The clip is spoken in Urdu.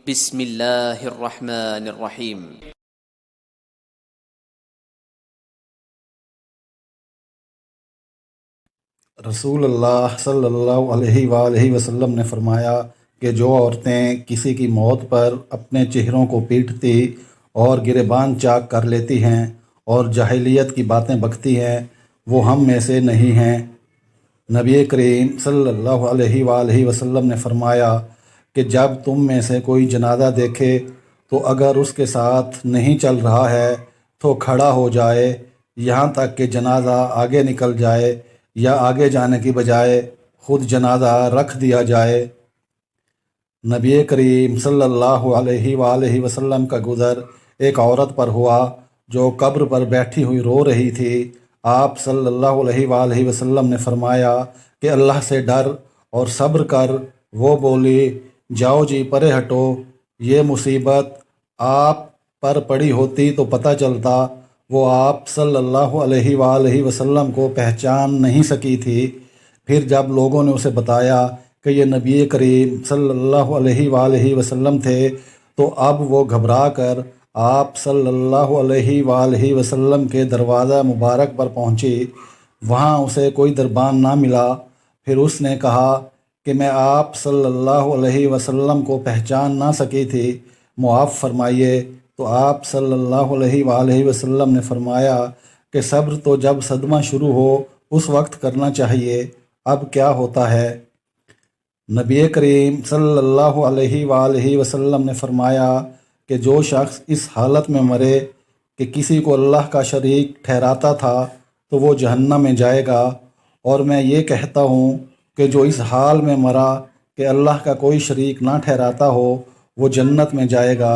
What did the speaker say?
بسم اللہ الرحمن الرحیم۔ رسول اللہ صلی اللہ علیہ وآلہ وسلم نے فرمایا کہ جو عورتیں کسی کی موت پر اپنے چہروں کو پیٹتی اور گریبان چاک کر لیتی ہیں اور جاہلیت کی باتیں بکتی ہیں وہ ہم میں سے نہیں ہیں۔ نبی کریم صلی اللہ علیہ وآلہ وسلم نے فرمایا کہ جب تم میں سے کوئی جنازہ دیکھے تو اگر اس کے ساتھ نہیں چل رہا ہے تو کھڑا ہو جائے یہاں تک کہ جنازہ آگے نکل جائے یا آگے جانے کی بجائے خود جنازہ رکھ دیا جائے۔ نبی کریم صلی اللہ علیہ وآلہ وسلم کا گزر ایک عورت پر ہوا جو قبر پر بیٹھی ہوئی رو رہی تھی۔ آپ صلی اللہ علیہ وآلہ وسلم نے فرمایا کہ اللہ سے ڈر اور صبر کر۔ وہ بولی، جاؤ جی پرے ہٹو، یہ مصیبت آپ پر پڑی ہوتی تو پتہ چلتا۔ وہ آپ صلی اللہ علیہ وآلہ وسلم کو پہچان نہیں سکی تھی۔ پھر جب لوگوں نے اسے بتایا کہ یہ نبی کریم صلی اللہ علیہ وآلہ وسلم تھے تو اب وہ گھبرا کر آپ صلی اللہ علیہ وآلہ وسلم کے دروازہ مبارک پر پہنچی۔ وہاں اسے کوئی دربان نہ ملا۔ پھر اس نے کہا کہ میں آپ صلی اللہ علیہ وسلم کو پہچان نہ سکی تھی، معاف فرمائیے۔ تو آپ صلی اللہ علیہ وآلہ وسلم نے فرمایا کہ صبر تو جب صدمہ شروع ہو اس وقت کرنا چاہیے، اب کیا ہوتا ہے؟ نبی کریم صلی اللہ علیہ وآلہ وسلم نے فرمایا کہ جو شخص اس حالت میں مرے کہ کسی کو اللہ کا شریک ٹھہراتا تھا تو وہ جہنم میں جائے گا، اور میں یہ کہتا ہوں کہ جو اس حال میں مرا کہ اللہ کا کوئی شریک نہ ٹھہراتا ہو وہ جنت میں جائے گا۔